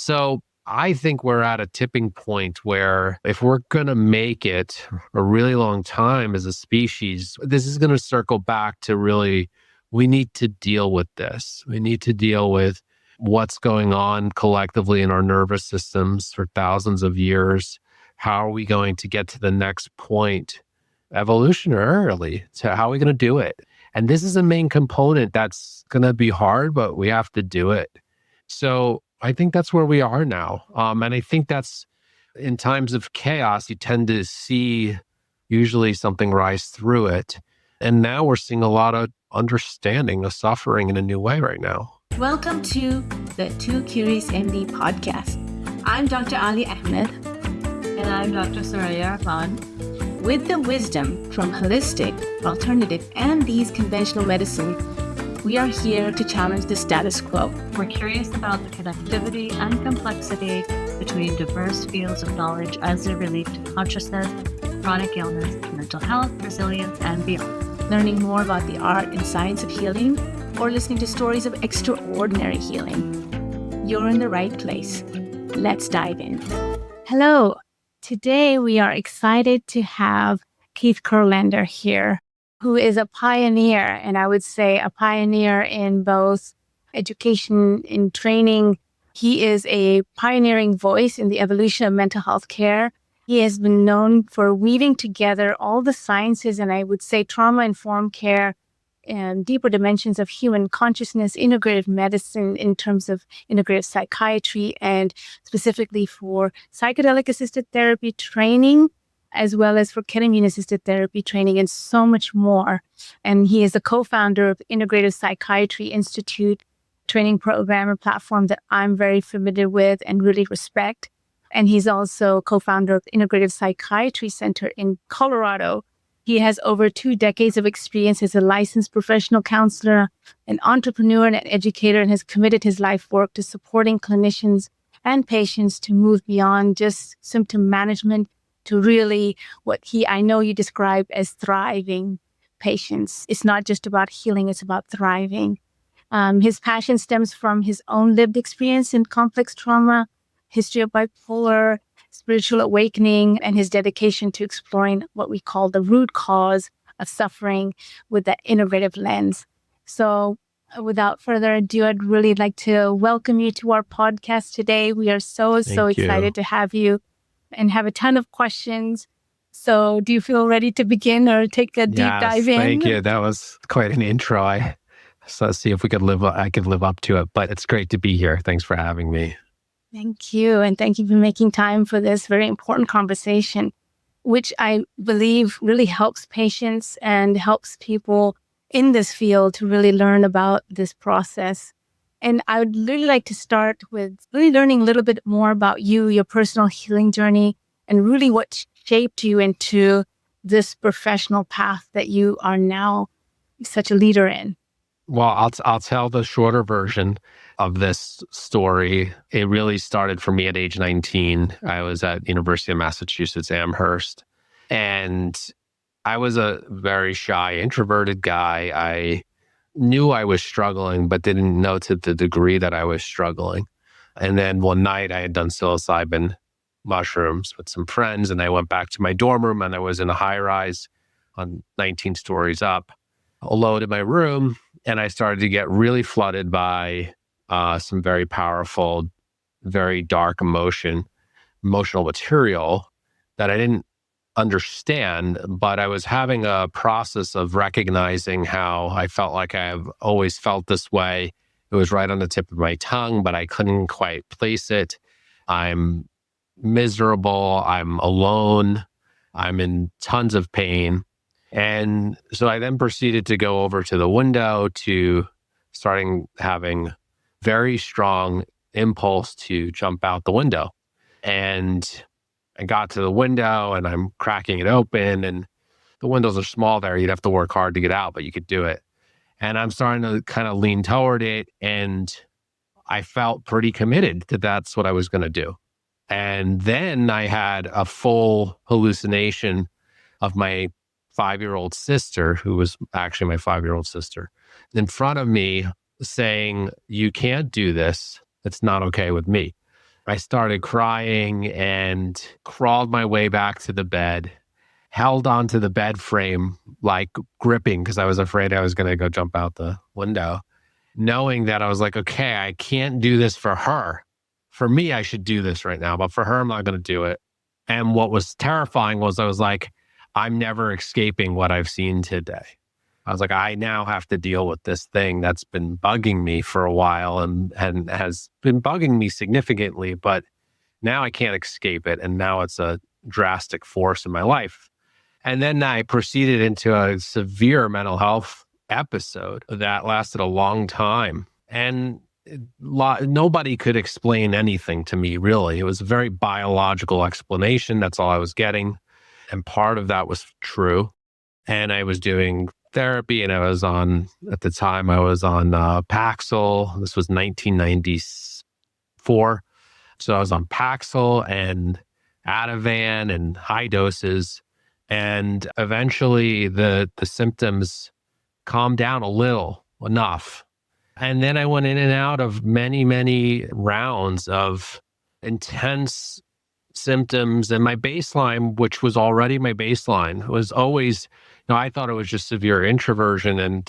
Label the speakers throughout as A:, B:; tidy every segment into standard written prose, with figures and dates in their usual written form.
A: So I think we're at a tipping point where if we're going to make it a really long time as a species, this is going to circle back to really, we need to deal with this. We need to deal with what's going on collectively in our nervous systems for thousands of years. How are we going to get to the next point evolutionarily? So how are we going to do it? And this is a main component that's going to be hard, but we have to do it. So I think that's where we are now. And I think that's in times of chaos, you tend to see usually something rise through it. And now we're seeing a lot of understanding of suffering in a new way right now.
B: Welcome to the Too Curious MD podcast. I'm Dr. Ali Ahmed.
C: And I'm Dr. Soraya Arfan.
B: With the wisdom from holistic, alternative, and these conventional medicine, we are here to challenge the status quo.
C: We're curious about the connectivity and complexity between diverse fields of knowledge as they relate to consciousness, chronic illness, mental health, resilience, and beyond.
B: Learning more about the art and science of healing, or listening to stories of extraordinary healing. You're in the right place. Let's dive in. Hello. Today we are excited to have Keith Kurlander here, who is a pioneer, and I would say a pioneer in both education and training. He is a pioneering voice in the evolution of mental health care. He has been known for weaving together all the sciences, and I would say trauma-informed care and deeper dimensions of human consciousness, integrative medicine in terms of integrative psychiatry, and specifically for psychedelic-assisted therapy training, as well as for ketamine-assisted therapy training, and so much more. And he is the co-founder of Integrative Psychiatry Institute training program and platform that I'm very familiar with and really respect. And he's also co-founder of the Integrative Psychiatry Center in Colorado. He has over 2 decades of experience as a licensed professional counselor, an entrepreneur, and an educator, and has committed his life work to supporting clinicians and patients to move beyond just symptom management to really what I know you describe as thriving patients. It's not just about healing, it's about thriving. His passion stems from his own lived experience in complex trauma, history of bipolar, spiritual awakening, and his dedication to exploring what we call the root cause of suffering with that integrative lens. So without further ado, I'd really like to welcome you to our podcast today. We are so excited to have you and have a ton of questions. So do you feel ready to begin or take a deep dive in?
A: Thank you. That was quite an intro. So let's see if I could live up to it. But it's great to be here. Thanks for having me.
B: Thank you. And thank you for making time for this very important conversation, which I believe really helps patients and helps people in this field to really learn about this process. And I would really like to start with really learning a little bit more about you, your personal healing journey, and really what shaped you into this professional path that you are now such a leader in.
A: Well, I'll tell the shorter version of this story. It really started for me at age 19. I was at University of Massachusetts, Amherst, and I was a very shy, introverted guy. I knew I was struggling, but didn't know to the degree that I was struggling. And then one night I had done psilocybin mushrooms with some friends, and I went back to my dorm room, and I was in a high rise on 19 stories up, alone in my room. And I started to get really flooded by some very powerful, very dark emotional material that I didn't understand, but I was having a process of recognizing how I felt like I have always felt this way. It was right on the tip of my tongue, but I couldn't quite place it. I'm miserable. I'm alone. I'm in tons of pain. And so I then proceeded to go over to the window to starting having very strong impulse to jump out the window. And I got to the window and I'm cracking it open, and the windows are small there. You'd have to work hard to get out, but you could do it. And I'm starting to kind of lean toward it. And I felt pretty committed that that's what I was going to do. And then I had a full hallucination of my 5-year-old sister, who was actually my 5-year-old sister, in front of me saying, "You can't do this. It's not okay with me." I started crying and crawled my way back to the bed, held onto the bed frame, like gripping because I was afraid I was going to go jump out the window, knowing that I was like, okay, I can't do this for her. For me, I should do this right now, but for her, I'm not going to do it. And what was terrifying was I was like, I'm never escaping what I've seen today. I was like, I now have to deal with this thing that's been bugging me for a while and has been bugging me significantly, but now I can't escape it. And now it's a drastic force in my life. And then I proceeded into a severe mental health episode that lasted a long time. And nobody could explain anything to me, really. It was a very biological explanation. That's all I was getting. And part of that was true. And I was doing therapy, and I was on, at the time, I was on Paxil. This was 1994. So I was on Paxil and Ativan and high doses. And eventually the symptoms calmed down a little, enough. And then I went in and out of many, many rounds of intense symptoms. And my baseline, which was already my baseline, was always, I thought it was just severe introversion,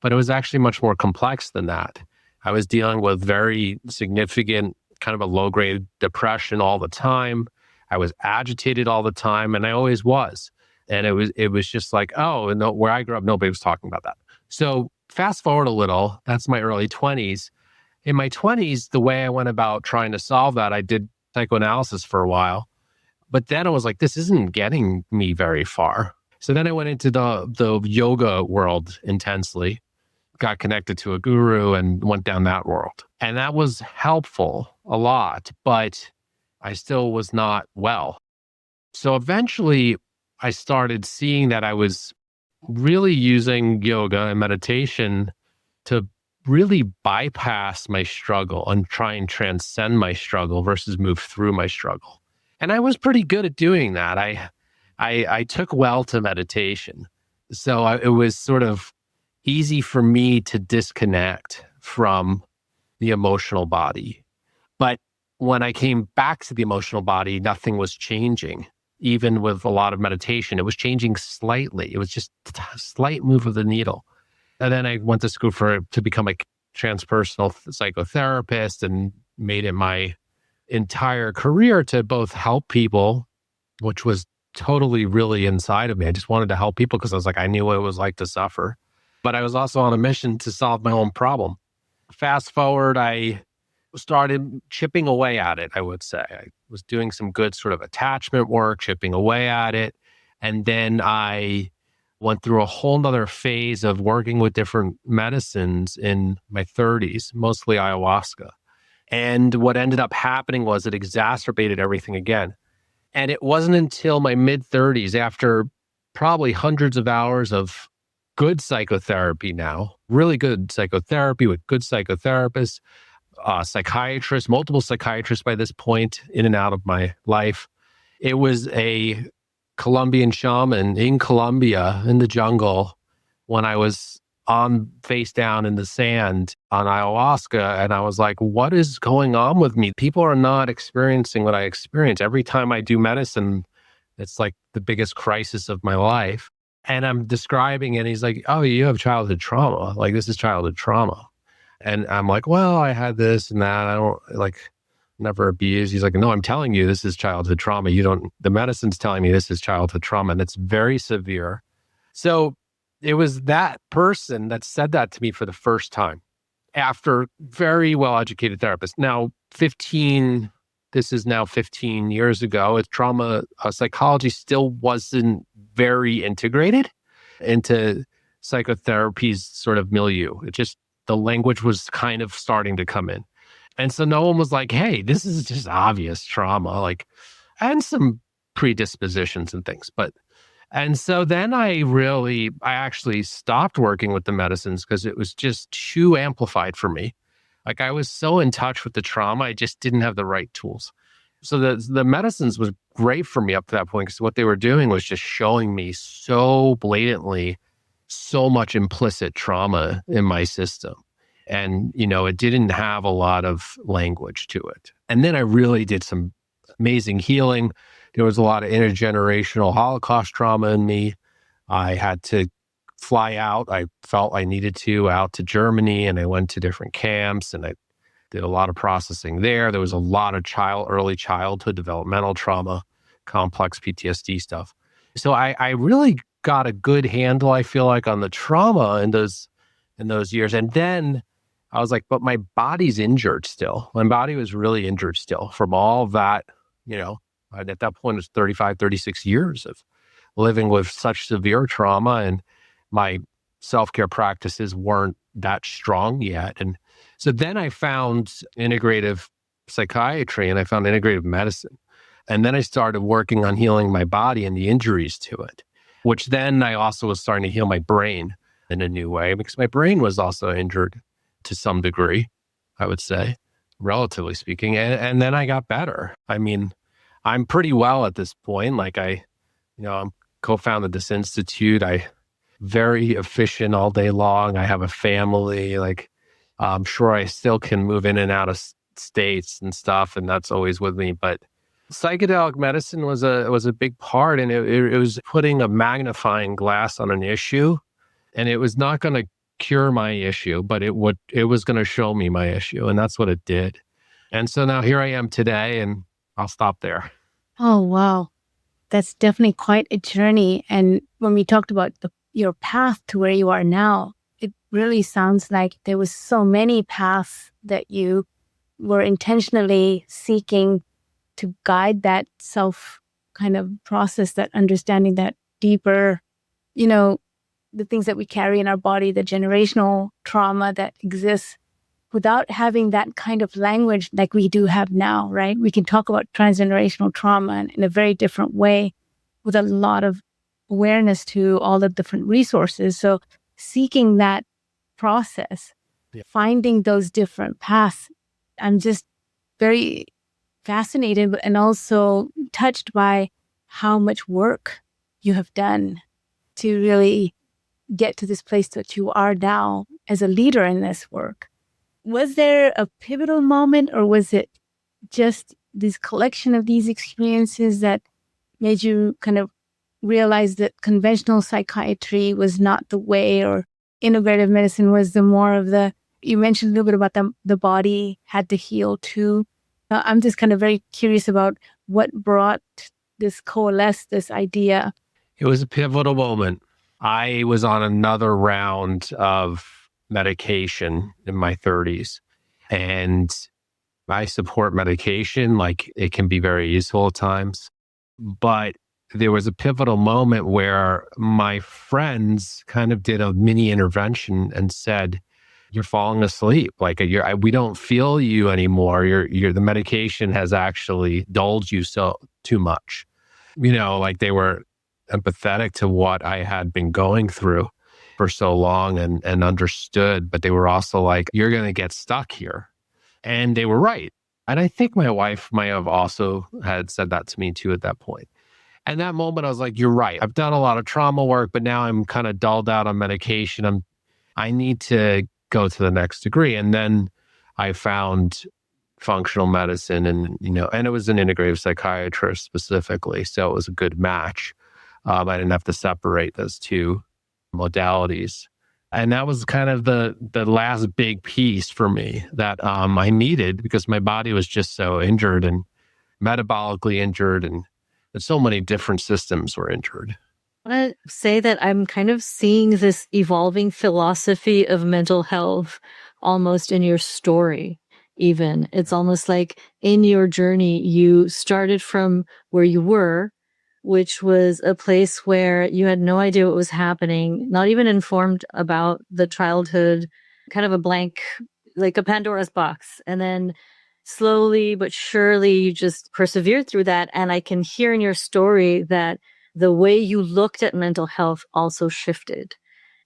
A: but it was actually much more complex than that. I was dealing with very significant kind of a low-grade depression all the time. I was agitated all the time, and I always was. And it was just like, oh, no, where I grew up, nobody was talking about that. So fast forward a little, that's my early 20s. In my 20s, the way I went about trying to solve that, I did psychoanalysis for a while. But then I was like, this isn't getting me very far. So then I went into the yoga world intensely, got connected to a guru and went down that world. And that was helpful a lot, but I still was not well. So eventually I started seeing that I was really using yoga and meditation to really bypass my struggle and try and transcend my struggle versus move through my struggle. And I was pretty good at doing that. I took well to meditation. So it was sort of easy for me to disconnect from the emotional body. But when I came back to the emotional body, nothing was changing. Even with a lot of meditation, it was changing slightly. It was just a slight move of the needle. And then I went to school to become a transpersonal psychotherapist and made it my entire career to both help people, which was totally really inside of me. I just wanted to help people because I was like, I knew what it was like to suffer. But I was also on a mission to solve my own problem. Fast forward, I started chipping away at it, I would say. I was doing some good sort of attachment work, chipping away at it. And then I went through a whole nother phase of working with different medicines in my 30s, mostly ayahuasca. And what ended up happening was it exacerbated everything again. And it wasn't until my mid-30s, after probably hundreds of hours of good psychotherapy now, really good psychotherapy with good psychotherapists, psychiatrists, multiple psychiatrists by this point in and out of my life. It was a Colombian shaman in Colombia in the jungle when I was on face down in the sand on ayahuasca. And I was like, what is going on with me? People are not experiencing what I experience. Every time I do medicine, it's like the biggest crisis of my life. And I'm describing it, and he's like, oh, you have childhood trauma. Like, this is childhood trauma. And I'm like, well, I had this and that. I don't never abused. He's like, no, I'm telling you, this is childhood trauma. The medicine's telling me this is childhood trauma, and it's very severe. So it was that person that said that to me for the first time after very well-educated therapist. Now, this is now 15 years ago. Trauma psychology still wasn't very integrated into psychotherapy's sort of milieu. The language was kind of starting to come in. And so no one was like, hey, this is just obvious trauma, and some predispositions and things. And so then I actually stopped working with the medicines because it was just too amplified for me. I was so in touch with the trauma, I just didn't have the right tools. So the medicines was great for me up to that point because what they were doing was just showing me so blatantly so much implicit trauma in my system. And, it didn't have a lot of language to it. And then I really did some amazing healing. There was a lot of intergenerational Holocaust trauma in me. I had to fly out. I felt I needed to out to Germany, and I went to different camps, and I did a lot of processing there. There was a lot of early childhood developmental trauma, complex PTSD stuff. So I really got a good handle, I feel like, on the trauma in those years. And then I was like, but my body's injured still. My body was really injured still from all that, at that point it was 35, 36 years of living with such severe trauma, and my self-care practices weren't that strong yet. And so then I found integrative psychiatry, and I found integrative medicine. And then I started working on healing my body and the injuries to it, which then I also was starting to heal my brain in a new way, because my brain was also injured to some degree, I would say, relatively speaking. And then I got better. I mean, I'm pretty well at this point. Like I'm co-founded this institute. Very efficient all day long. I have a family. Like, I'm sure I still can move in and out of states and stuff, and that's always with me. But psychedelic medicine was a big part, and it was putting a magnifying glass on an issue, and it was not going to cure my issue, but it was going to show me my issue, and that's what it did. And so now here I am today, and I'll stop there.
B: Oh, wow. That's definitely quite a journey. And when we talked about your path to where you are now, it really sounds like there was so many paths that you were intentionally seeking to guide that self kind of process, that understanding, that deeper, the things that we carry in our body, the generational trauma that exists, without having that kind of language like we do have now, right? We can talk about transgenerational trauma in a very different way, with a lot of awareness to all the different resources. So seeking that process, finding those different paths, I'm just very fascinated and also touched by how much work you have done to really get to this place that you are now as a leader in this work. Was there a pivotal moment, or was it just this collection of these experiences that made you kind of realize that conventional psychiatry was not the way, or integrative medicine was the more of the, you mentioned a little bit about the body had to heal too. I'm just kind of very curious about what brought this idea.
A: It was a pivotal moment. I was on another round of medication in my 30s, and I support medication. Like, it can be very useful at times, but there was a pivotal moment where my friends kind of did a mini intervention and said, "You're falling asleep. Like, we don't feel you anymore. The medication has actually dulled you too much." Like, they were empathetic to what I had been going through for so long and understood, but they were also like, "You're going to get stuck here." And they were right. And I think my wife might have also had said that to me too at that point. And that moment I was like, "You're right. I've done a lot of trauma work, but now I'm kind of dulled out on medication. I need to go to the next degree." And then I found functional medicine, and it was an integrative psychiatrist specifically, so it was a good match. I didn't have to separate those two modalities. And that was kind of the last big piece for me that I needed, because my body was just so injured and metabolically injured, and so many different systems were injured.
C: I want to say that I'm kind of seeing this evolving philosophy of mental health almost in your story. Even it's almost like in your journey, you started from where you were, which was a place where you had no idea what was happening, not even informed about the childhood, kind of a blank, like a Pandora's box. And then slowly but surely you just persevered through that. And I can hear in your story that the way you looked at mental health also shifted.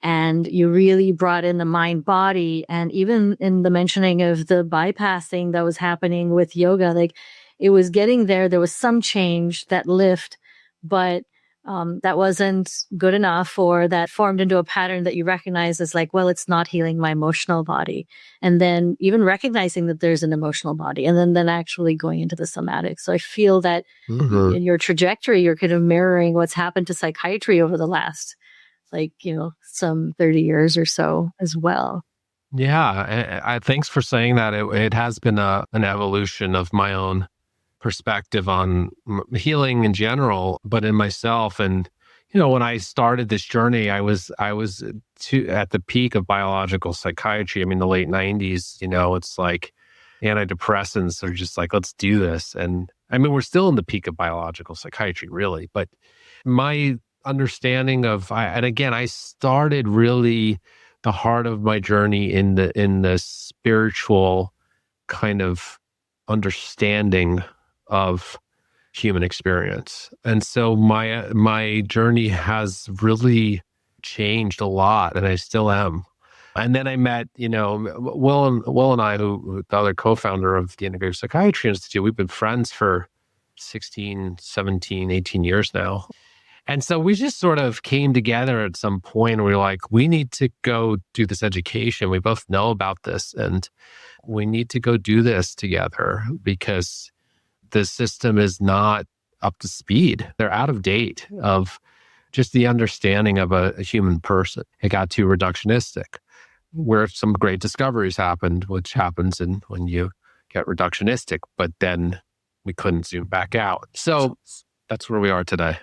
C: And you really brought in the mind body. And even in the mentioning of the bypassing that was happening with yoga, like, it was getting there. There was some change, that lift, but that wasn't good enough, or that formed into a pattern that you recognize as like, well, it's not healing my emotional body. And then even recognizing that there's an emotional body, and then actually going into the somatic. So I feel that in your trajectory, you're kind of mirroring what's happened to psychiatry over the last, some 30 years or so as well.
A: Yeah, I thanks for saying that. It has been an evolution of my own perspective on healing in general, but in myself. And when I started this journey, I was at the peak of biological psychiatry. I mean, the late '90s. It's like antidepressants are just like, let's do this. And I mean, we're still in the peak of biological psychiatry, really. But my understanding and again, I started really the heart of my journey in the spiritual kind of understanding of human experience. And so my journey has really changed a lot, and I still am. And then I met, Will and I, who the other co-founder of the Integrative Psychiatry Institute, we've been friends for 16, 17, 18 years now. And so we just sort of came together at some point and we were like, we need to go do this education. We both know about this and we need to go do this together because the system is not up to speed. They're out of date of just the understanding of a human person. It got too reductionistic, where some great discoveries happened, which happens when you get reductionistic, but then we couldn't zoom back out. So that's where we are today.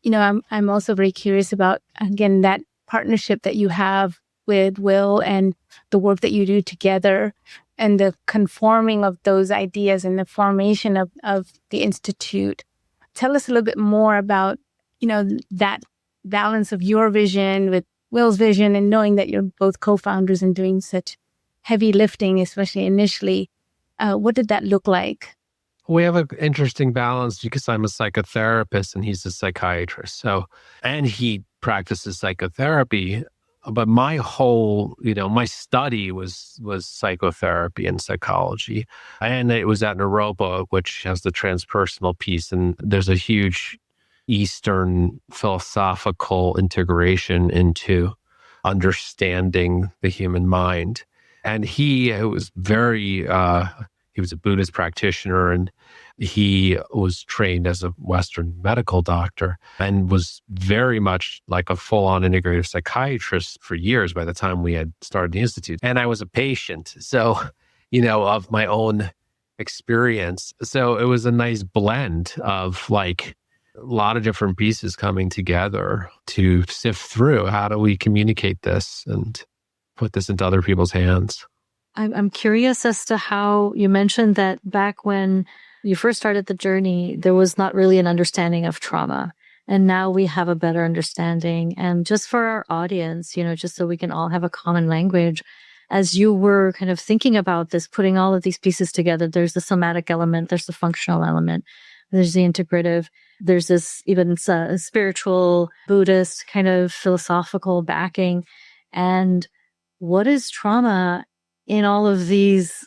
B: I'm also very curious about, again, that partnership that you have with Will and the work that you do together and the conforming of those ideas and the formation of the Institute. Tell us a little bit more about, that balance of your vision with Will's vision and knowing that you're both co-founders and doing such heavy lifting, especially initially. What did that look like?
A: We have an interesting balance because I'm a psychotherapist and he's a psychiatrist. And he practices psychotherapy, but my whole, my study was psychotherapy and psychology. And it was at Naropa, which has the transpersonal piece. And there's a huge Eastern philosophical integration into understanding the human mind. And he was he was a Buddhist practitioner and he was trained as a Western medical doctor and was very much like a full-on integrative psychiatrist for years by the time we had started the Institute. And I was a patient, so, of my own experience. So it was a nice blend of like a lot of different pieces coming together to sift through how do we communicate this and put this into other people's hands.
C: I'm curious as to how you mentioned that back when you first started the journey, there was not really an understanding of trauma. And now we have a better understanding. And just for our audience, just so we can all have a common language, as you were kind of thinking about this, putting all of these pieces together, there's the somatic element, there's the functional element, there's the integrative, there's this even spiritual, Buddhist kind of philosophical backing. And what is trauma in all of these,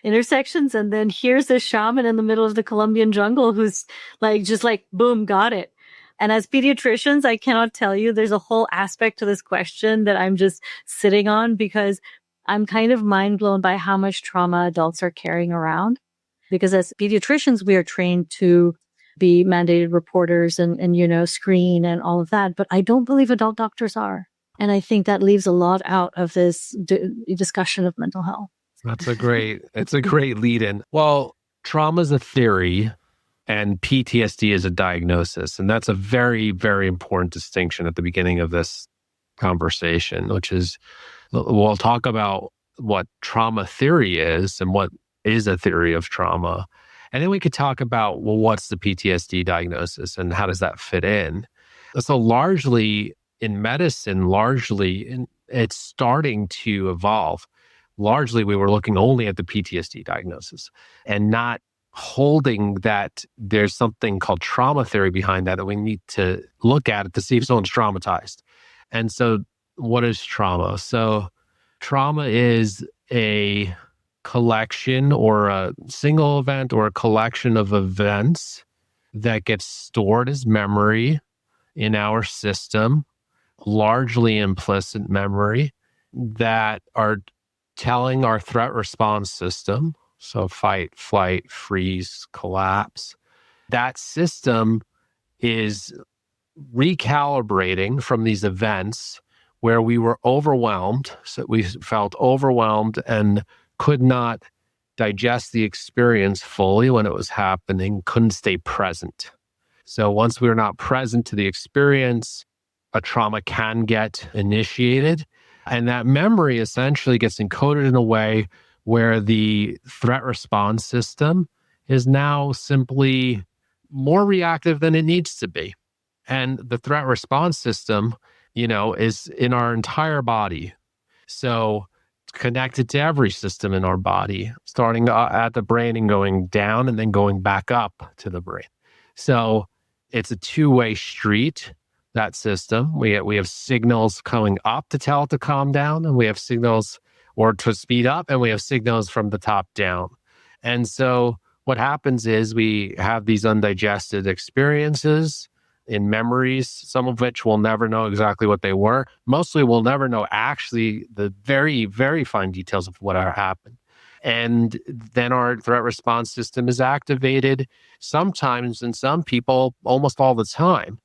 C: intersections? And then here's a shaman in the middle of the Colombian jungle who's just boom, got it. And as pediatricians, I cannot tell you, there's a whole aspect to this question that I'm just sitting on because I'm kind of mind blown by how much trauma adults are carrying around. Because as pediatricians, we are trained to be mandated reporters and screen and all of that. But I don't believe adult doctors are. And I think that leaves a lot out of this discussion of mental health.
A: It's a great lead in. Well, trauma is a theory and PTSD is a diagnosis. And that's a very, very important distinction at the beginning of this conversation, which is we'll talk about what trauma theory is and what is a theory of trauma. And then we could talk about, well, what's the PTSD diagnosis and how does that fit in? So largely, in medicine, it's starting to evolve. Largely, we were looking only at the PTSD diagnosis and not holding that there's something called trauma theory behind that we need to look at it to see if someone's traumatized. And so what is trauma? So trauma is a collection or a single event or a collection of events that gets stored as memory in our system, largely implicit memory, that are telling our threat response system, so fight, flight, freeze, collapse, that system is recalibrating from these events where we were overwhelmed. So we felt overwhelmed and could not digest the experience fully when it was happening, couldn't stay present. So once we're not present to the experience, a trauma can get initiated. And that memory essentially gets encoded in a way where the threat response system is now simply more reactive than it needs to be. And the threat response system, is in our entire body. So it's connected to every system in our body, starting at the brain and going down and then going back up to the brain. So it's a two-way street, that system. We have signals coming up to tell it to calm down, and we have signals or to speed up, and we have signals from the top down. And so what happens is we have these undigested experiences in memories, some of which we'll never know exactly what they were. Mostly we'll never know actually the very, very fine details of what happened. And then our threat response system is activated sometimes in some people, almost all the time.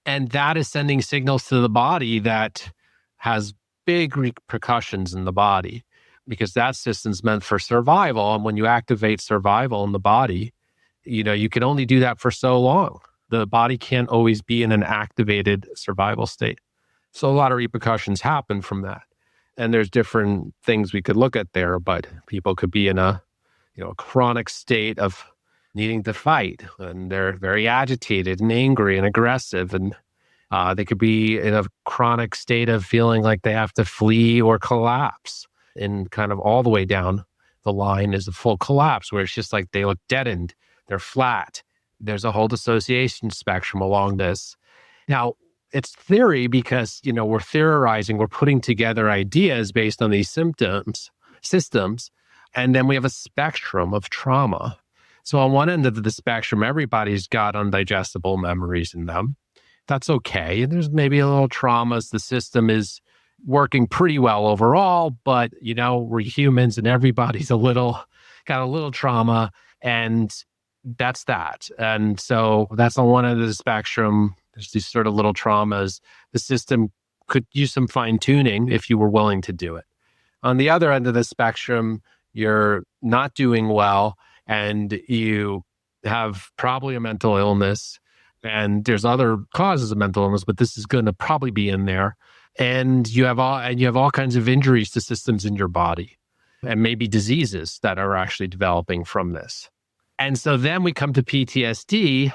A: And that is sending signals to the body that has big repercussions in the body, because that system's meant for survival. And when you activate survival in the body, you can only do that for so long. The body can't always be in an activated survival state. So a lot of repercussions happen from that. And there's different things we could look at there, but people could be in a chronic state of needing to fight, and they're very agitated and angry and aggressive, and they could be in a chronic state of feeling like they have to flee or collapse. And kind of all the way down the line is a full collapse, where it's just like they look deadened, they're flat. There's a whole dissociation spectrum along this. Now, it's theory because, we're theorizing, we're putting together ideas based on these systems, and then we have a spectrum of trauma. So on one end of the spectrum, everybody's got undigestible memories in them. That's okay. There's maybe a little traumas. The system is working pretty well overall, but, we're humans and everybody's got a little trauma, and that's that. And so that's on one end of the spectrum. There's these sort of little traumas. The system could use some fine tuning if you were willing to do it. On the other end of the spectrum, you're not doing well, and you have probably a mental illness, and there's other causes of mental illness, but this is going to probably be in there. And you have all kinds of injuries to systems in your body, and maybe diseases that are actually developing from this. And so then we come to PTSD.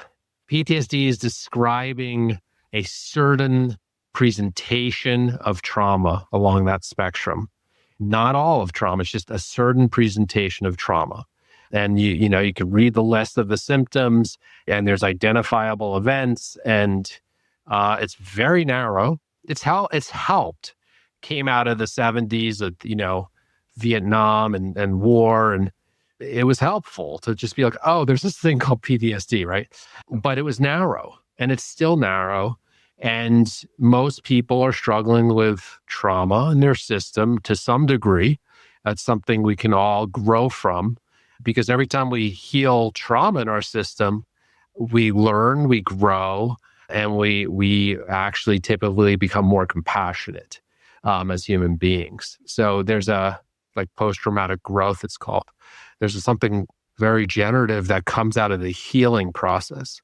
A: PTSD is describing a certain presentation of trauma along that spectrum. Not all of trauma, it's just a certain presentation of trauma. And you can read the list of the symptoms, and there's identifiable events, and it's very narrow. It's helped. Came out of the 70s of Vietnam and war, and it was helpful to just be like, oh, there's this thing called PTSD, right? But it was narrow, and it's still narrow. And most people are struggling with trauma in their system to some degree. That's something we can all grow from, because every time we heal trauma in our system, we learn, we grow, and we actually typically become more compassionate as human beings. So there's post-traumatic growth, it's called. There's something very generative that comes out of the healing process.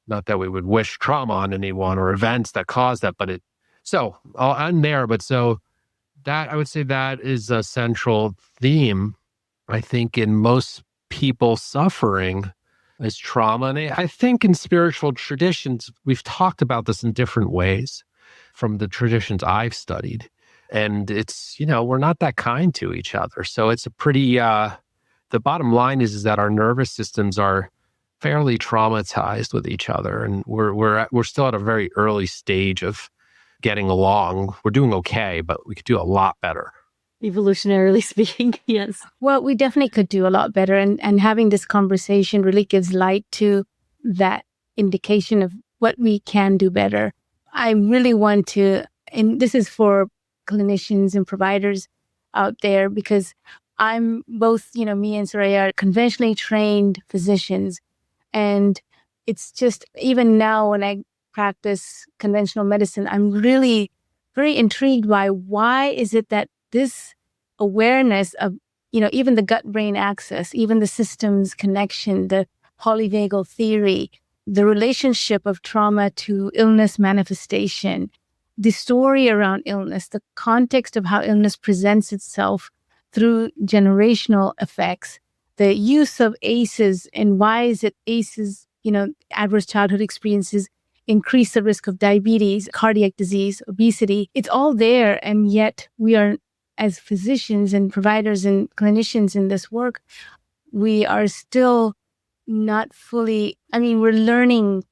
A: Not that we would wish trauma on anyone or events that cause that, but I'm there. But so that, I would say that is a central theme, I think, in most people suffering is trauma. And I think in spiritual traditions, we've talked about this in different ways from the traditions I've studied. And it's, we're not that kind to each other. So it's a pretty, the bottom line is that our nervous systems are fairly traumatized with each other. And we're still at a very early stage of getting along. We're doing okay, but we could do a lot better.
C: Evolutionarily speaking, yes.
B: Well, we definitely could do a lot better. And having this conversation really gives light to that indication of what we can do better. I really want to, and this is for clinicians and providers out there, because I'm both, me and Soraya are conventionally trained physicians. And it's just, even now when I practice conventional medicine, I'm really very intrigued by why is it that this awareness of, even the gut-brain axis, even the systems connection, the polyvagal theory, the relationship of trauma to illness manifestation, the story around illness, the context of how illness presents itself through generational effects, the use of ACEs, and why is it ACEs, adverse childhood experiences increase the risk of diabetes, cardiac disease, obesity. It's all there. And yet we are, as physicians and providers and clinicians in this work, we are still not fully, we're learning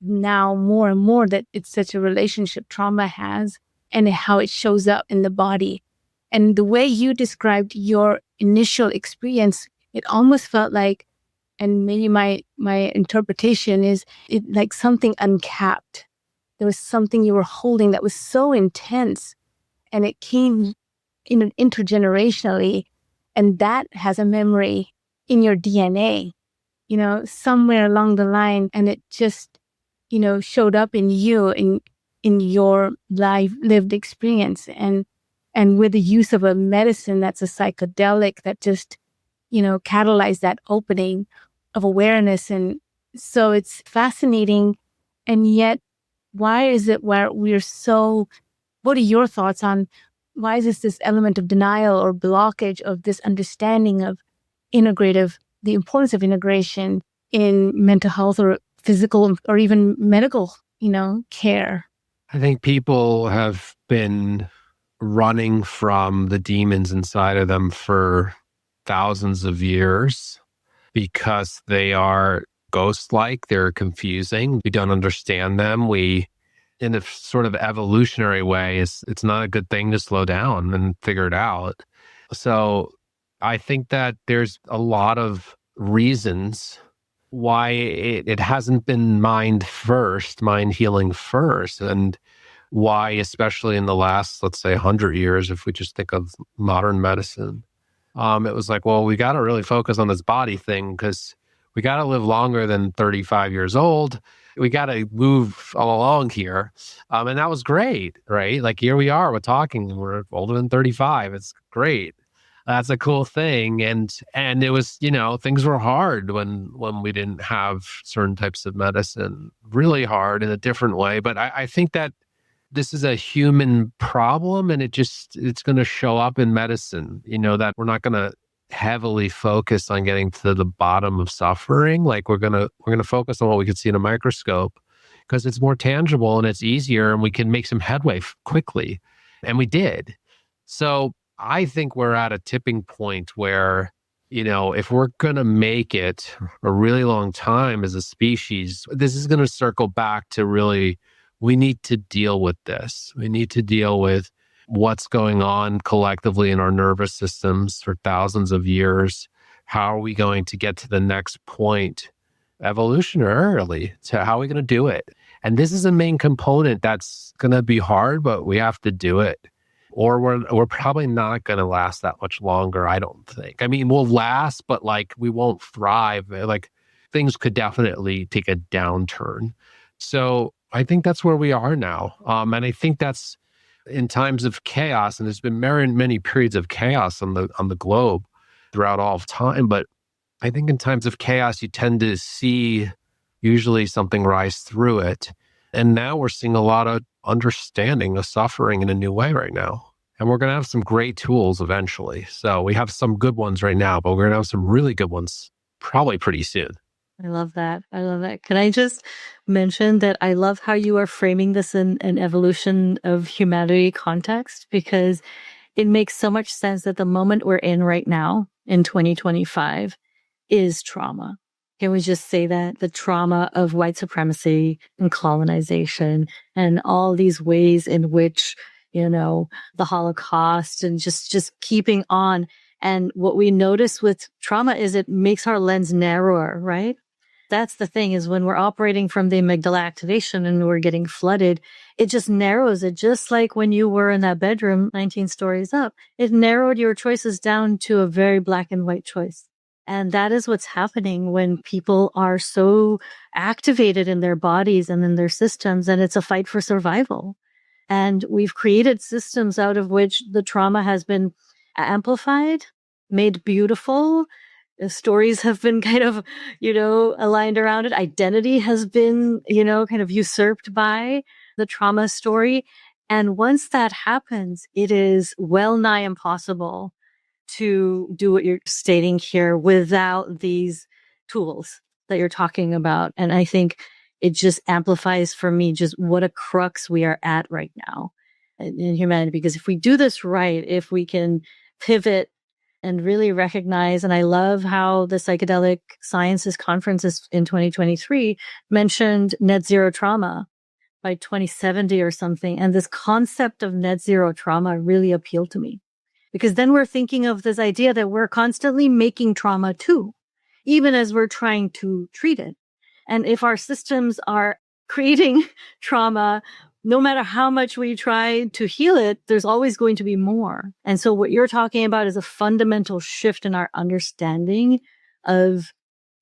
B: now more and more that it's such a relationship trauma has and how it shows up in the body. And the way you described your initial experience, it almost felt like, and maybe my interpretation is it like something uncapped. There was something you were holding that was so intense, and it came intergenerationally, and that has a memory in your DNA, somewhere along the line, and it just, showed up in you in your lived experience, and with the use of a medicine that's a psychedelic that just, catalyzed that opening of awareness. And so it's fascinating. And yet, why is it where we're so, what are your thoughts on why is this element of denial or blockage of this understanding of integrative, the importance of integration in mental health or physical or even medical, care?
A: I think people have been running from the demons inside of them for thousands of years because they are ghost-like, they're confusing, we don't understand them. We, in a sort of evolutionary way, it's not a good thing to slow down and figure it out. So I think that there's a lot of reasons why it hasn't been mind healing first, and why, especially in the last, let's say, 100 years, if we just think of modern medicine, it was like, well, we got to really focus on this body thing because we got to live longer than 35 years old. We got to move all along here. And that was great, right? Like here we are, we're talking, we're older than 35. It's great. That's a cool thing. And it was, things were hard when we didn't have certain types of medicine, really hard in a different way. But I think that this is a human problem, and it's going to show up in medicine, that we're not going to heavily focus on getting to the bottom of suffering. Like we're going to focus on what we can see in a microscope because it's more tangible and it's easier and we can make some headway quickly. And we did. So I think we're at a tipping point where, if we're going to make it a really long time as a species, this is going to circle back to really, we need to deal with this. We need to deal with what's going on collectively in our nervous systems for thousands of years. How are we going to get to the next point evolutionarily? So how are we going to do it? And this is a main component that's going to be hard, but we have to do it. Or we're probably not going to last that much longer, I don't think. We'll last, but we won't thrive. Things could definitely take a downturn. So I think that's where we are now. And I think that's in times of chaos, and there's been many periods of chaos on the globe throughout all of time. But I think in times of chaos, you tend to see usually something rise through it. And now we're seeing a lot of understanding of suffering in a new way right now. And we're going to have some great tools eventually. So we have some good ones right now, but we're going to have some really good ones probably pretty soon.
C: I love that. Can I just mention that I love how you are framing this in an evolution of humanity context, because it makes so much sense that the moment we're in right now in 2025 is trauma. Can we just say that? The trauma of white supremacy and colonization and all these ways in which, the Holocaust and just keeping on. And what we notice with trauma is it makes our lens narrower, right? That's the thing, is when we're operating from the amygdala activation and we're getting flooded, it just narrows it. Just like when you were in that bedroom 19 stories up, it narrowed your choices down to a very black and white choice. And that is what's happening when people are so activated in their bodies and in their systems, and it's a fight for survival. And we've created systems out of which the trauma has been amplified, made beautiful. The stories have been kind of, aligned around it. Identity has been, kind of usurped by the trauma story. And once that happens, it is well nigh impossible to do what you're stating here without these tools that you're talking about. And I think it just amplifies for me just what a crux we are at right now in humanity. Because if we do this right, if we can pivot and really recognize, and I love how the Psychedelic Sciences Conferences in 2023 mentioned net zero trauma by 2070 or something. And this concept of net zero trauma really appealed to me, because then we're thinking of this idea that we're constantly making trauma too, even as we're trying to treat it. And if our systems are creating trauma, no matter how much we try to heal it, there's always going to be more. And so what you're talking about is a fundamental shift in our understanding of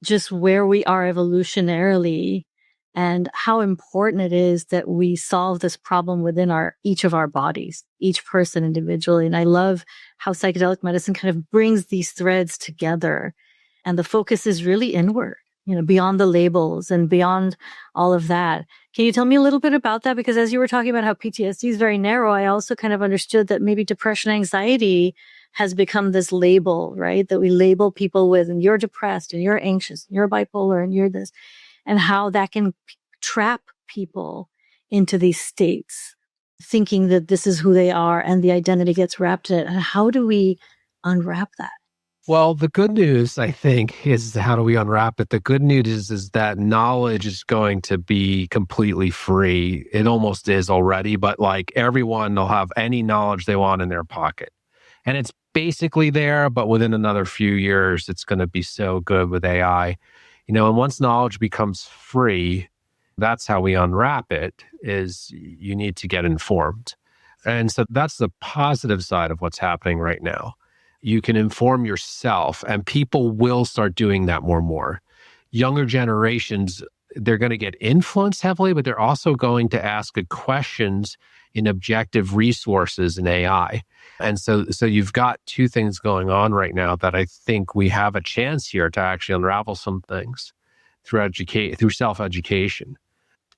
C: just where we are evolutionarily and how important it is that we solve this problem within each of our bodies, each person individually. And I love how psychedelic medicine kind of brings these threads together. And the focus is really inward, beyond the labels and beyond all of that. Can you tell me a little bit about that? Because as you were talking about how PTSD is very narrow, I also kind of understood that maybe depression, anxiety has become this label, right? That we label people with, and you're depressed and you're anxious, and you're bipolar and you're this, and how that can trap people into these states, thinking that this is who they are and the identity gets wrapped in it. And how do we unwrap that?
A: Well, the good news, I think, is how do we unwrap it? The good news is that knowledge is going to be completely free. It almost is already, but like everyone will have any knowledge they want in their pocket. And it's basically there, but within another few years, it's going to be so good with AI. And once knowledge becomes free, that's how we unwrap it, is you need to get informed. And so that's the positive side of what's happening right now. You can inform yourself, and people will start doing that more and more. Younger generations, they're going to get influenced heavily, but they're also going to ask good questions in objective resources in AI. And so you've got two things going on right now that I think we have a chance here to actually unravel some things through self-education.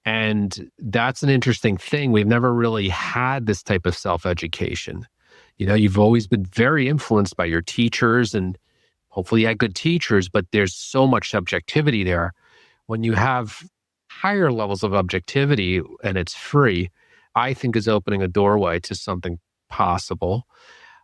A: And that's an interesting thing. We've never really had this type of self-education. You've always been very influenced by your teachers, and hopefully you had good teachers, but there's so much subjectivity there. When you have higher levels of objectivity and it's free, I think is opening a doorway to something possible.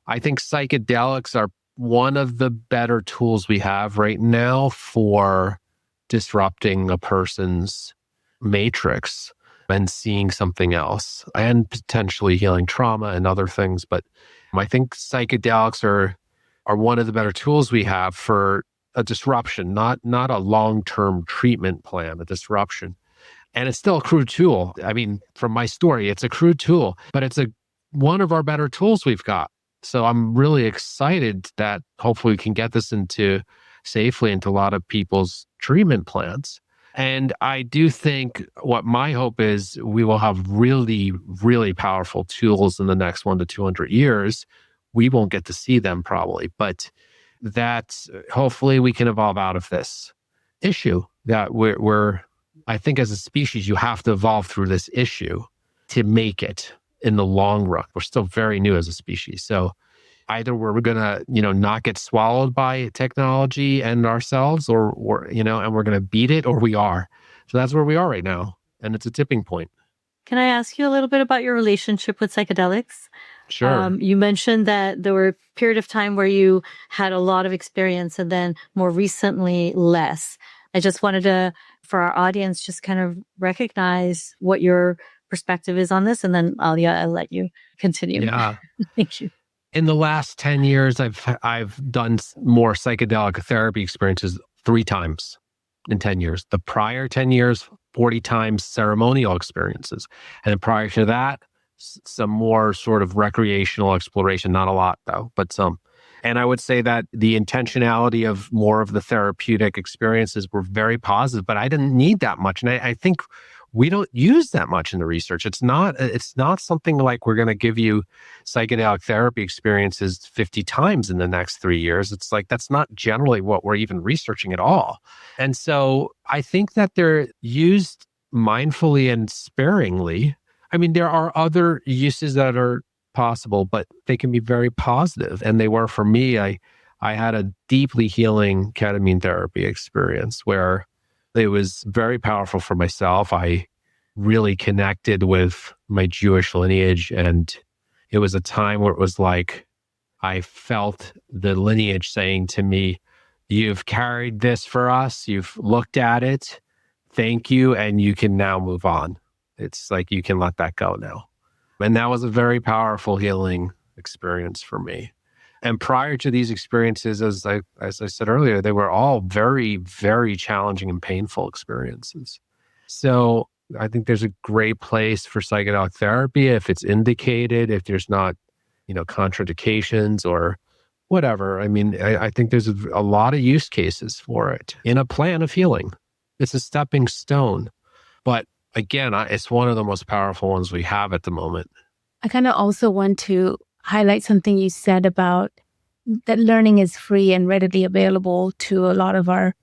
A: I think psychedelics are one of the better tools we have right now for disrupting a person's matrix and seeing something else, and potentially healing trauma and other things. But I think psychedelics are one of the better tools we have for a disruption, not a long-term treatment plan, a disruption. And it's still a crude tool. I mean, from my story, it's a crude tool, but it's one of our better tools we've got. So I'm really excited that hopefully we can get this safely into a lot of people's treatment plans. And I do think what my hope is, we will have really, really powerful tools in the next 1 to 200 years. We won't get to see them probably, but that hopefully we can evolve out of this issue that I think as a species, you have to evolve through this issue to make it in the long run. We're still very new as a species. So either we're going to, not get swallowed by technology and ourselves, or and we're going to beat it, or we are. So that's where we are right now. And it's a tipping point.
C: Can I ask you a little bit about your relationship with psychedelics?
A: Sure.
C: You mentioned that there were a period of time where you had a lot of experience and then more recently less. I just wanted to, for our audience, just kind of recognize what your perspective is on this. And then I'll let you continue.
A: Yeah.
C: Thank you.
A: In the last 10 years, I've done more psychedelic therapy experiences 3 times. in 10 years. The prior 10 years, 40 times ceremonial experiences. And then prior to that, some more sort of recreational exploration, not a lot though, but some. And I would say that the intentionality of more of the therapeutic experiences were very positive, but I didn't need that much. And I think we don't use that much in the research. It's not something like we're going to give you psychedelic therapy experiences 50 times in the next 3 years. It's like, that's not generally what we're even researching at all. And so I think that they're used mindfully and sparingly. I mean, there are other uses that are possible, but they can be very positive. And they were for me. I had a deeply healing ketamine therapy experience where it was very powerful for myself. I really connected with my Jewish lineage. And it was a time where it was like, I felt the lineage saying to me, you've carried this for us. You've looked at it. Thank you. And you can now move on. It's like, you can let that go now. And that was a very powerful healing experience for me. And prior to these experiences, as I said earlier, they were all very, very challenging and painful experiences. So I think there's a great place for psychedelic therapy if it's indicated, if there's not, contraindications or whatever. I mean, I think there's a lot of use cases for it in a plan of healing. It's a stepping stone. But again, it's one of the most powerful ones we have at the moment.
B: I kind of also want to highlight something you said about that learning is free and readily available to a lot of our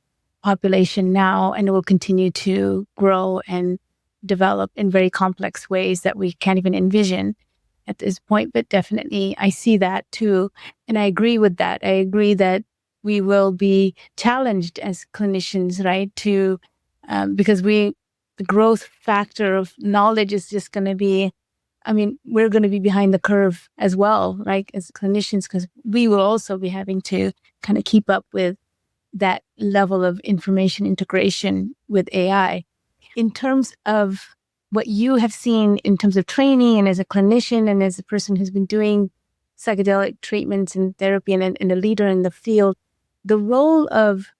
B: population now, and it will continue to grow and develop in very complex ways that we can't even envision at this point. But definitely, I see that too. And I agree with that. I agree that we will be challenged as clinicians, right? Because the growth factor of knowledge is just going to be, we're going to be behind the curve as well, right? As clinicians, because we will also be having to kind of keep up with that level of information integration with AI. In terms of what you have seen in terms of training and as a clinician and as a person who's been doing psychedelic treatments and therapy and a leader in the field, the role of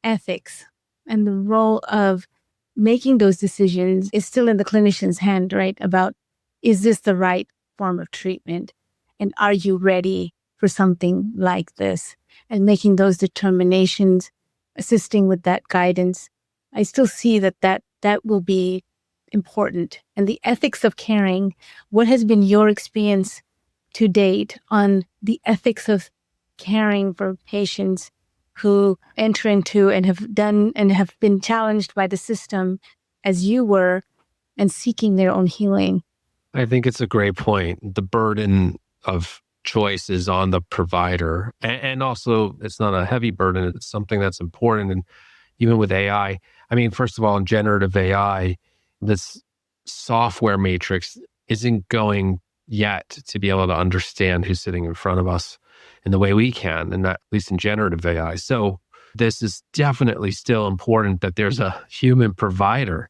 B: ethics and the role of making those decisions is still in the clinician's hand, right? About, is this the right form of treatment? And are you ready for something like this? And making those determinations, assisting with that guidance. I still see that will be important. And the ethics of caring, what has been your experience to date on the ethics of caring for patients who enter into and have done and have been challenged by the system as you were and seeking their own healing?
A: I think it's a great point. The burden of choice is on the provider. And also, it's not a heavy burden. It's something that's important. And even with AI, first of all, in generative AI, this software matrix isn't going yet to be able to understand who's sitting in front of us in the way we can, and at least in generative AI. So this is definitely still important that there's a human provider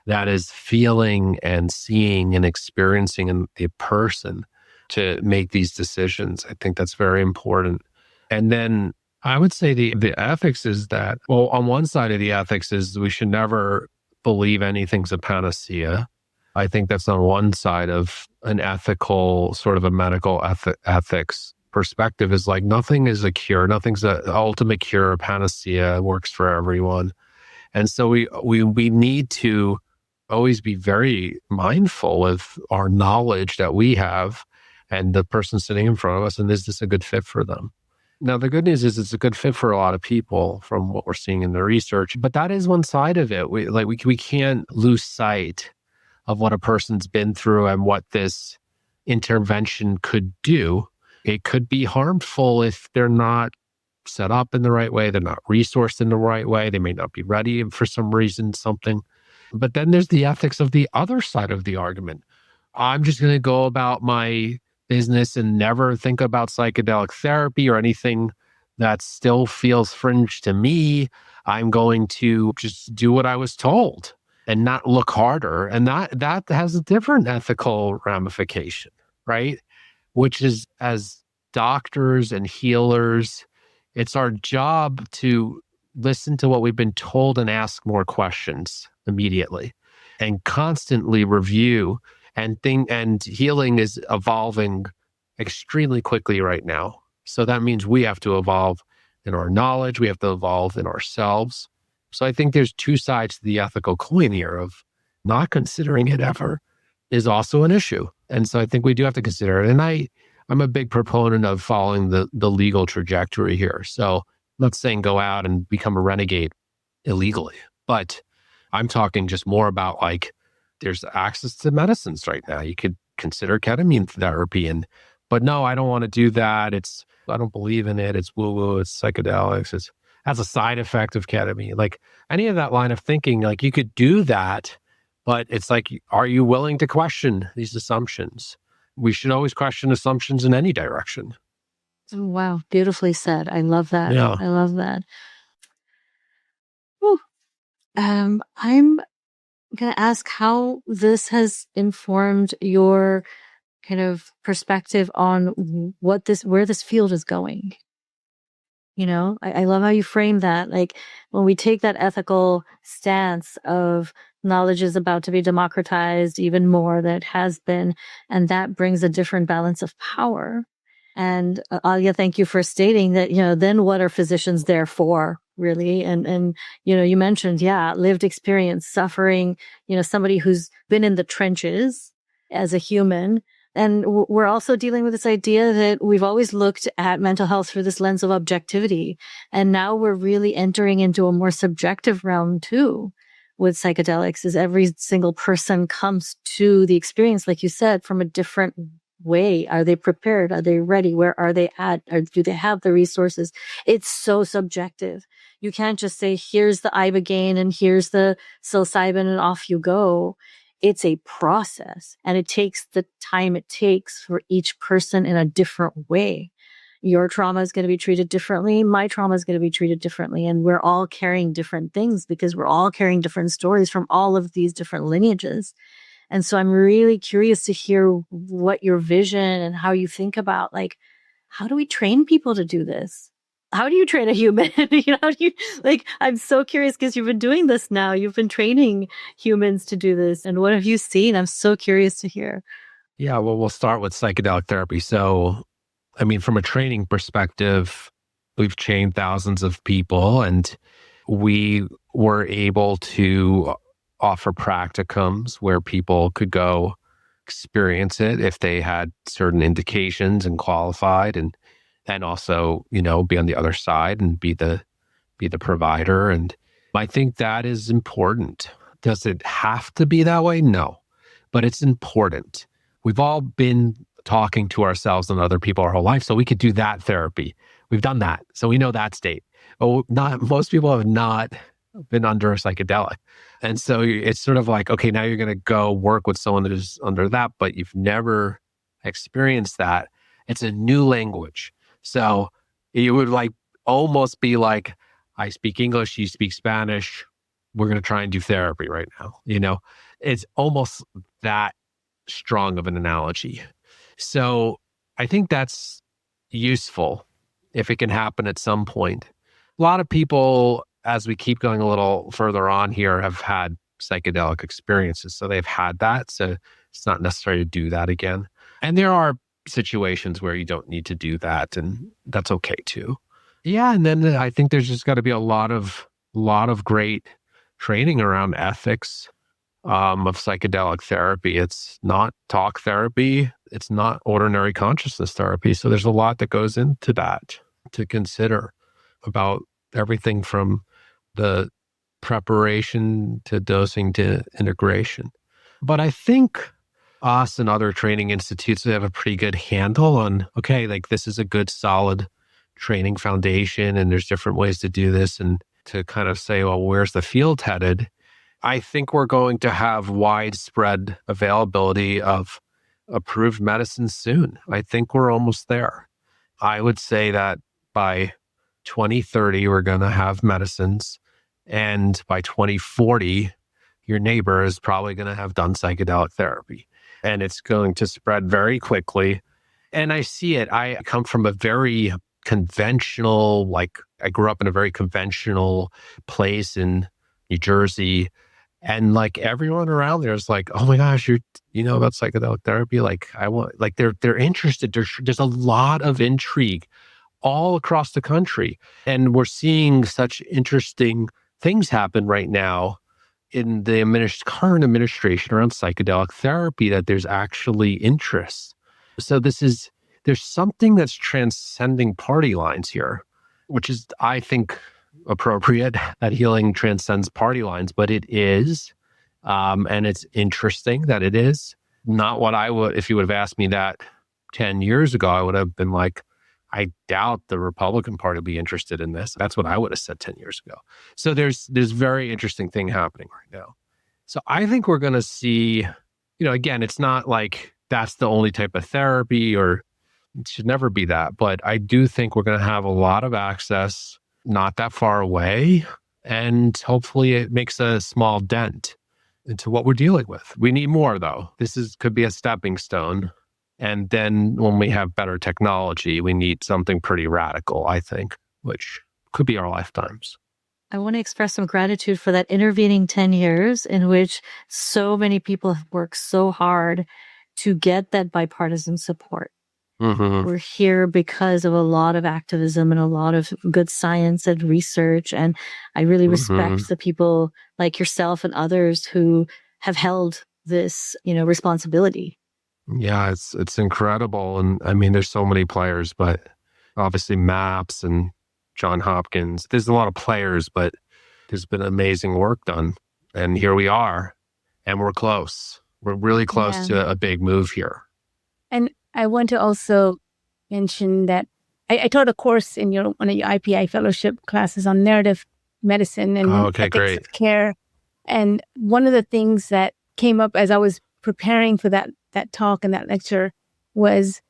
A: that is feeling and seeing and experiencing a person to make these decisions. I think that's very important. And then I would say the ethics is that, well, on one side of the ethics is we should never believe anything's a panacea. I think that's on one side of an ethical, sort of a medical ethics perspective, is like nothing is a cure. Nothing's an ultimate cure, a panacea, works for everyone. And so we need to always be very mindful of our knowledge that we have and the person sitting in front of us, and is this a good fit for them? Now, the good news is it's a good fit for a lot of people from what we're seeing in the research, but that is one side of it. We can't lose sight of what a person's been through and what this intervention could do. It could be harmful if they're not set up in the right way, they're not resourced in the right way, they may not be ready for some reason, something. But then there's the ethics of the other side of the argument. I'm just going to go about my business and never think about psychedelic therapy or anything that still feels fringe to me. I'm going to just do what I was told and not look harder. And that has a different ethical ramification, right? Which is, as doctors and healers, it's our job to listen to what we've been told and ask more questions immediately and constantly review and healing is evolving extremely quickly right now. So that means we have to evolve in our knowledge, we have to evolve in ourselves. So I think there's two sides to the ethical coin here of not considering it ever is also an issue. And so I think we do have to consider it. And I'm a big proponent of following the legal trajectory here. So I'm not saying go out and become a renegade illegally, but I'm talking just more about like, there's access to medicines right now. You could consider ketamine therapy but no, I don't want to do that. I don't believe in it. It's woo-woo, it's psychedelics. It has a side effect of ketamine. Like any of that line of thinking, like you could do that, but it's like, are you willing to question these assumptions? We should always question assumptions in any direction.
C: Oh, wow. Beautifully said. I love that.
A: Yeah.
C: I love that. Whew. I'm going to ask how this has informed your kind of perspective on where this field is going. You know, I love how you frame that. Like when we take that ethical stance of knowledge is about to be democratized even more than it has been, and that brings a different balance of power. And Alia, thank you for stating that, then what are physicians there for, really? And you mentioned, lived experience, suffering, somebody who's been in the trenches as a human. And we're also dealing with this idea that we've always looked at mental health through this lens of objectivity. And now we're really entering into a more subjective realm too with psychedelics, as every single person comes to the experience, like you said, from a different way. Are they prepared? Are they ready? Where are they at? Or do they have the resources? It's so subjective. You can't just say, here's the ibogaine and here's the psilocybin and off you go. It's a process, and it takes the time it takes for each person in a different way. Your trauma is going to be treated differently. My trauma is going to be treated differently. And we're all carrying different things because we're all carrying different stories from all of these different lineages. And so I'm really curious to hear what your vision and how you think about, like, how do we train people to do this? How do you train a human? I'm so curious because you've been doing this now. You've been training humans to do this. And what have you seen? I'm so curious to hear.
A: Yeah, well, we'll start with psychedelic therapy. So, I mean, from a training perspective, we've trained thousands of people and we were able to offer practicums where people could go experience it if they had certain indications and qualified and also, be on the other side and be the provider. And I think that is important. Does it have to be that way? No, but it's important. We've all been talking to ourselves and other people our whole life, so we could do that therapy. We've done that, so we know that state. But most people have not been under a psychedelic. And so it's sort of like, okay, now you're going to go work with someone that is under that, but you've never experienced that. It's a new language. So it would almost be like, I speak English, you speak Spanish. We're going to try and do therapy right now. It's almost that strong of an analogy. So I think that's useful if it can happen at some point. A lot of people, as we keep going a little further on here, have had psychedelic experiences. So they've had that. So it's not necessary to do that again. And there are situations where you don't need to do that, and that's okay too. Yeah, and then I think there's just got to be a lot of great training around ethics of psychedelic therapy. It's not talk therapy. It's not ordinary consciousness therapy. So there's a lot that goes into that to consider about everything from the preparation to dosing to integration. But I think us and other training institutes have a pretty good handle on, okay, like this is a good solid training foundation and there's different ways to do this, and to kind of say, well, where's the field headed? I think we're going to have widespread availability of approved medicines soon. I think we're almost there. I would say that by 2030, we're going to have medicines. And by 2040, your neighbor is probably going to have done psychedelic therapy. And it's going to spread very quickly. And I see it. I come from a very conventional, like I grew up in a very conventional place in New Jersey. And like everyone around there is like, oh my gosh, you know about psychedelic therapy? Like I want, like they're interested. There's a lot of intrigue all across the country. And we're seeing such interesting things happen right now in the current administration around psychedelic therapy that there's actually interest. So there's something that's transcending party lines here, which is, I think, appropriate, that healing transcends party lines, but it is. And it's interesting that it is not what I would, if you would have asked me that 10 years ago, I would have been like, I doubt the Republican Party will be interested in this. That's what I would have said 10 years ago. So there's very interesting thing happening right now. So I think we're going to see, again, it's not like that's the only type of therapy, or it should never be that. But I do think we're going to have a lot of access not that far away. And hopefully it makes a small dent into what we're dealing with. We need more, though. Could be a stepping stone. And then when we have better technology, we need something pretty radical, I think, which could be our lifetimes.
C: I want to express some gratitude for that intervening 10 years in which so many people have worked so hard to get that bipartisan support.
A: Mm-hmm.
C: We're here because of a lot of activism and a lot of good science and research. And I really respect the people like yourself and others who have held this, responsibility.
A: Yeah, it's incredible. And I mean, there's so many players, but obviously MAPS and John Hopkins, there's a lot of players, but there's been amazing work done. And here we are, and we're close. We're really close to a big move here.
B: And I want to also mention that I taught a course in one of your IPI fellowship classes on narrative medicine and ethics of care. And one of the things that came up as I was preparing for that talk and that lecture was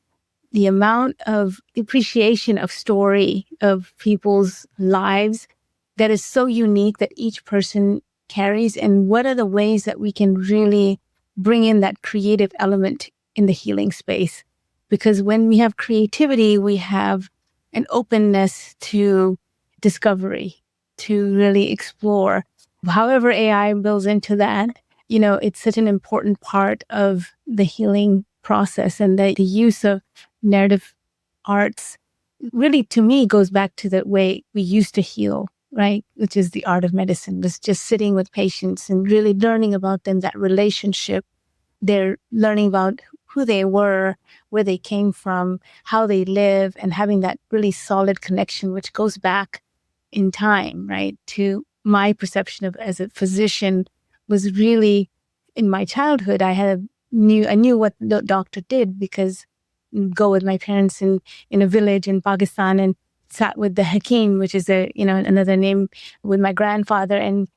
B: the amount of appreciation of story of people's lives that is so unique that each person carries, and what are the ways that we can really bring in that creative element in the healing space. Because when we have creativity, we have an openness to discovery, to really explore. However AI builds into that, it's such an important part of the healing process, and the use of narrative arts really, to me, goes back to the way we used to heal, right? Which is the art of medicine, was just sitting with patients and really learning about them, that relationship. They're learning about who they were, where they came from, how they live, and having that really solid connection, which goes back in time, right? To my perception of as a physician was really in my childhood. I knew what the doctor did because go with my parents in a village in Pakistan and sat with the Hakim, which is another name, with my grandfather, and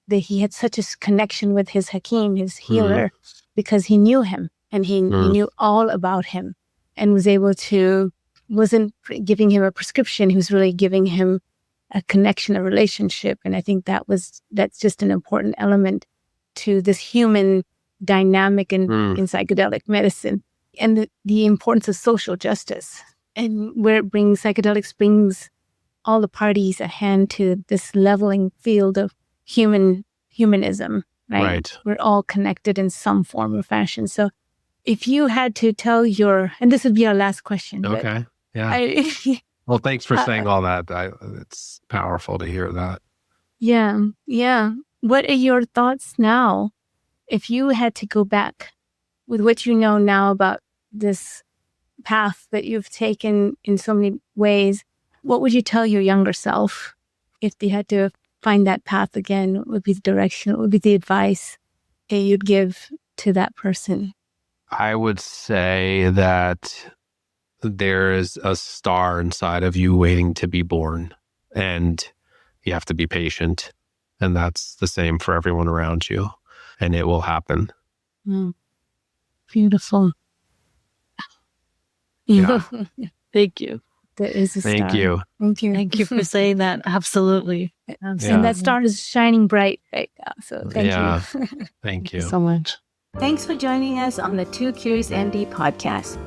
B: he had such a connection with his Hakim, his healer, because he knew him and he knew all about him, and wasn't giving him a prescription. He was really giving him a connection, a relationship. And I think that's just an important element to this human dynamic in psychedelic medicine, and the importance of social justice, and where psychedelics brings all the parties at hand to this leveling field of humanism, right? We're all connected in some form or fashion. So if you had to tell and this would be our last question.
A: Okay. Yeah. Well, thanks for saying all that. It's powerful to hear that.
B: Yeah. Yeah. What are your thoughts now? If you had to go back with what you know now about this path that you've taken in so many ways, what would you tell your younger self if they had to find that path again? What would be the direction? What would be the advice that you'd give to that person?
A: I would say that there is a star inside of you waiting to be born, and you have to be patient. And that's the same for everyone around you, and it will happen.
B: Beautiful.
A: Yeah.
C: Thank you.
B: There is a star.
A: Thank you.
B: Thank you.
C: Thank you for saying that. Absolutely.
B: And that star is shining bright right now. So thank you.
A: Thank you
C: so much.
B: Thanks for joining us on the Too Curious MD podcast.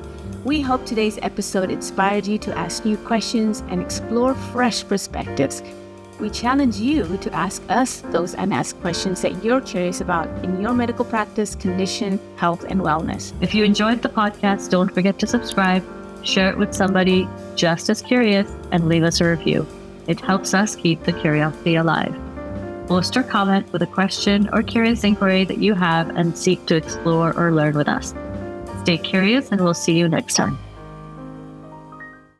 B: We hope today's episode inspired you to ask new questions and explore fresh perspectives. We challenge you to ask us those unasked questions that you're curious about in your medical practice, condition, health, and wellness.
C: If you enjoyed the podcast, don't forget to subscribe, share it with somebody just as curious, and leave us a review. It helps us keep the curiosity alive. Post or comment with a question or curious inquiry that you have and seek to explore or learn with us. Stay curious, and we'll see you next time.